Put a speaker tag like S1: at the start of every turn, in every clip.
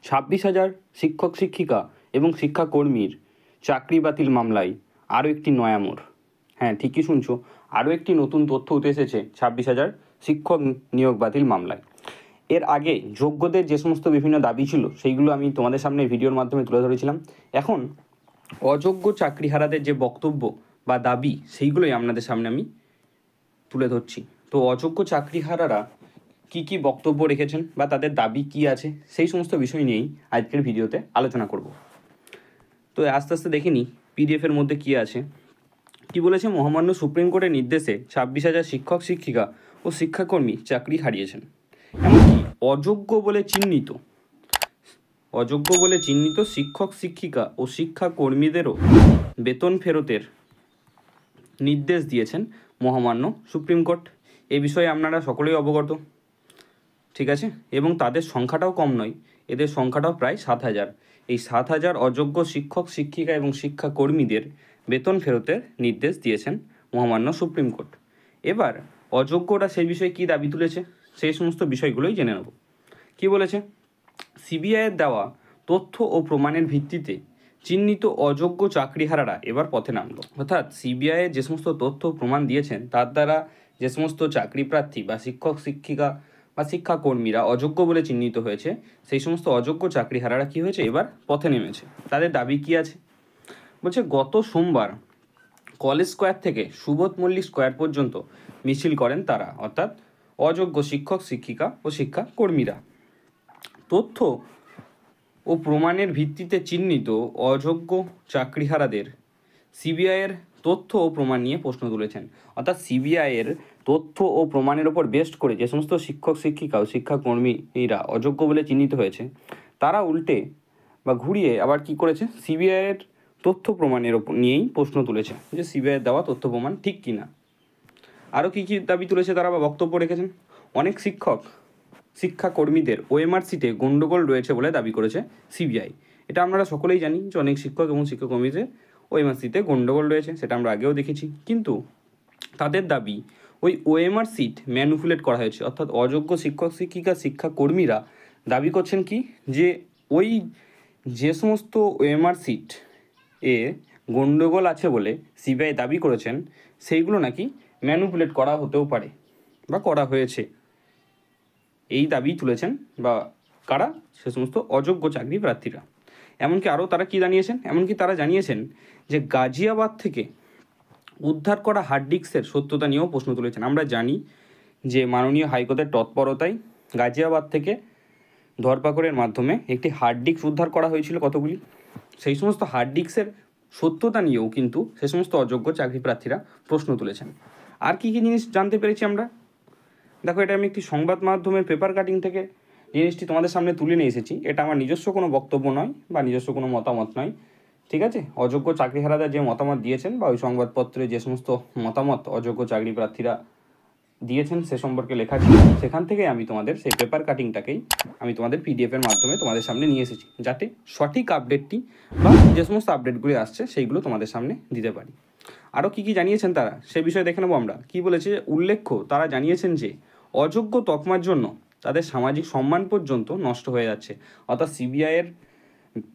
S1: 26,000 শিক্ষক শিক্ষিকা এবং শিক্ষাকর্মীর চাকরি বাতিল মামলায় আরও একটি নয়া মোড়। হ্যাঁ, ঠিকই শুনছো, আরও একটি নতুন তথ্য উঠে এসেছে 26,000 শিক্ষক নিয়োগ বাতিল মামলায়। এর আগে যোগ্যদের যে সমস্ত বিভিন্ন দাবি ছিল সেইগুলো আমি তোমাদের সামনে ভিডিওর মাধ্যমে তুলে ধরেছিলাম। এখন অযোগ্য চাকরিহারাদের যে বক্তব্য বা দাবি সেইগুলোই আপনাদের সামনে আমি তুলে ধরছি। তো অযোগ্য চাকরিহারারা কি কি বক্তব্য রেখেছেন বা তাদের দাবি কি আছে সেই সমস্ত বিষয় নিয়েই আজকের ভিডিওতে আলোচনা করব। তো আস্তে আস্তে দেখে নিই পিডিএফের মধ্যে কি আছে। কি বলেছে, মহামান্য সুপ্রিম কোর্টের নির্দেশে 26,000 শিক্ষক শিক্ষিকা ও শিক্ষাকর্মী চাকরি হারিয়েছেন। এমনকি অযোগ্য বলে চিহ্নিত শিক্ষক শিক্ষিকা ও শিক্ষাকর্মীদেরও বেতন ফেরতের নির্দেশ দিয়েছেন মহামান্য সুপ্রিম কোর্ট। এ বিষয়ে আপনারা সকলেই অবগত, ঠিক আছে? এবং তাদের সংখ্যাটাও কম নয়, এদের সংখ্যাটাও প্রায় 7,000। এই 7,000 অযোগ্য শিক্ষক শিক্ষিকা এবং শিক্ষাকর্মীদের বেতন ফেরতের নির্দেশ দিয়েছেন মহামান্য সুপ্রিম কোর্ট। এবার অযোগ্যরা সেই বিষয়ে কী দাবি তুলেছে সেই সমস্ত বিষয়গুলোই জেনে নেব। কী বলেছে, সিবিআইয়ের দেওয়া তথ্য ও প্রমাণের ভিত্তিতে চিহ্নিত অযোগ্য চাকরিহারারা এবার পথে নামলো। অর্থাৎ সিবিআইয়ের যে সমস্ত তথ্য প্রমাণ দিয়েছেন তার দ্বারা যে সমস্ত চাকরি প্রার্থী বা শিক্ষক শিক্ষিকা বা শিক্ষাকর্মীরা অযোগ্য বলে চিহ্নিত হয়েছে, সেই সমস্ত অযোগ্য চাকরিহারারা কী হয়েছে, এবার পথে নেমেছে। তাদের দাবি কী আছে বলছে, গত সোমবার কলেজ স্কোয়ার থেকে সুবোধ মল্লিক স্কোয়ার পর্যন্ত মিছিল করেন তারা, অর্থাৎ অযোগ্য শিক্ষক শিক্ষিকা ও শিক্ষাকর্মীরা। তথ্য ও প্রমাণের ভিত্তিতে চিহ্নিত অযোগ্য চাকরিহারাদের সিবিআইয়ের তথ্য ও প্রমাণ নিয়ে প্রশ্ন তুলেছেন। অর্থাৎ সিবিআইয়ের তথ্য ও প্রমাণের ওপর বেস্ট করে যে সমস্ত শিক্ষক শিক্ষিকা ও শিক্ষাকর্মীরা অযোগ্য বলে চিহ্নিত হয়েছে, তারা উল্টে বা ঘুরিয়ে আবার কি করেছে, সিবিআইয়ের তথ্য প্রমাণের ওপর নিয়েই প্রশ্ন তুলেছে যে সিবিআইয়ের দেওয়া তথ্য প্রমাণ ঠিক কিনা। আরও কী কী দাবি তুলেছে তারা বা বক্তব্য রেখেছেন, অনেক শিক্ষাকর্মীদের ওএমআর সিটে গণ্ডগোল রয়েছে বলে দাবি করেছে সিবিআই। এটা আমরা সকলেই জানি যে অনেক শিক্ষক এবং শিক্ষাকর্মীদের ওএমআর সিটে গণ্ডগোল রয়েছে, সেটা আমরা আগেও দেখেছি। কিন্তু তাদের দাবি ওই ওএমআর সিট ম্যানুপুলেট করা হয়েছে। অর্থাৎ অযোগ্য শিক্ষক শিক্ষিকা শিক্ষাকর্মীরা দাবি করছেন কি, যে ওই যে সমস্ত ওএমআর সিট এ গণ্ডগোল আছে বলে সিবিআই দাবি করেছেন, সেইগুলো নাকি ম্যানুপুলেট করা হতেও পারে বা করা হয়েছে। এই দাবি তুলেছেন বা কারা, সে সমস্ত অযোগ্য চাকরি প্রার্থীরা। এমনকি আরও তারা কি জানিয়েছেন, এমনকি তারা জানিয়েছেন যে গাজিয়াবাদ থেকে উদ্ধার করা হার্ড ডিস্কের সত্যতা নিয়েও প্রশ্ন তুলেছেন। আমরা জানি যে মাননীয় হাইকোর্টের তৎপরতায় গাজিয়াবাদ থেকে ধরপাকড়ের মাধ্যমে একটি হার্ড ডিস্ক উদ্ধার করা হয়েছিল কতগুলি, সেই সমস্ত হার্ড ডিস্কের সত্যতা নিয়েও কিন্তু সে সমস্ত অযোগ্য চাকরি প্রার্থীরা প্রশ্ন তুলেছেন। আর কী কী জিনিস জানতে পেরেছি আমরা, দেখো, এটা আমি একটি সংবাদ মাধ্যমের পেপার কাটিং থেকে জিনিসটি তোমাদের সামনে তুলে নিয়ে এসেছি। এটা আমার নিজস্ব কোনো বক্তব্য নয় বা নিজস্ব কোনো মতামত নয়, ঠিক আছে? অযোগ্য চাকরিহারারা যে মতামত দিয়েছেন বা ওই সংবাদপত্রে যে সমস্ত মতামত অযোগ্য চাকরি প্রার্থীরা দিয়েছেন সে সম্পর্কে লেখা ছিল, সেখান থেকে আমি তোমাদের সেই পেপার কাটিংটাকেই আমি তোমাদের পিডিএফের মাধ্যমে তোমাদের সামনে নিয়ে এসেছি, যাতে সঠিক আপডেটটি বা যে সমস্ত আপডেটগুলি আসছে সেইগুলো তোমাদের সামনে দিতে পারি। আরও কী কী জানিয়েছেন তারা সে বিষয়ে দেখে নেবো আমরা। কী বলেছে, উল্লেখ্য তারা জানিয়েছেন যে অযোগ্য তকমার জন্য তাদের সামাজিক সম্মান পর্যন্ত নষ্ট হয়ে যাচ্ছে। অর্থাৎ সিবিআইয়ের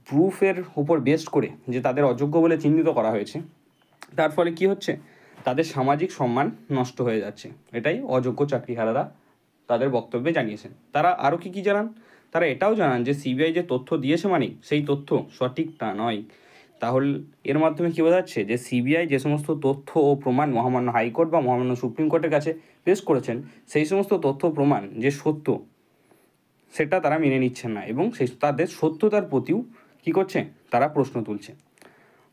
S1: প্রুফের উপর বেস্ট করে যে তাদের অযোগ্য বলে চিহ্নিত করা হয়েছে, তার ফলে কি হচ্ছে, তাদের সামাজিক সম্মান নষ্ট হয়ে যাচ্ছে। এটাই অযোগ্য চাকরিহারারা তাদের বক্তব্যে জানিয়েছেন। তারা আরও কী কী জানান, তারা এটাও জানান যে সিবিআই যে তথ্য দিয়েছে মানে সেই তথ্য সঠিক তা নয়। তাহলে এর মাধ্যমে কী বোঝা যাচ্ছে, যে সিবিআই যে সমস্ত তথ্য ও প্রমাণ মহামান্য হাইকোর্ট বা মহামান্য সুপ্রিম কোর্টের কাছে পেশ করেছেন, সেই সমস্ত তথ্য প্রমাণ যে সত্য সেটা তারা মেনে নিচ্ছেন না এবং তাদের সত্যতার প্রতিও কী করছে, তারা প্রশ্ন তুলছে।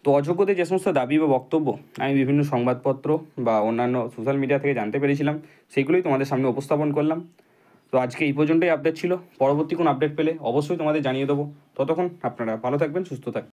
S1: তো অযোগ্যদের যে সমস্ত দাবি বা বক্তব্য আমি বিভিন্ন সংবাদপত্র বা অন্যান্য সোশ্যাল মিডিয়া থেকে জানতে পেরেছিলাম, সেগুলোই তোমাদের সামনে উপস্থাপন করলাম। তো আজকে এই পর্যন্তই আপডেট ছিল। পরবর্তী কোনো আপডেট পেলে অবশ্যই তোমাদের জানিয়ে দেবো। ততক্ষণ আপনারা ভালো থাকবেন, সুস্থ থাকবেন।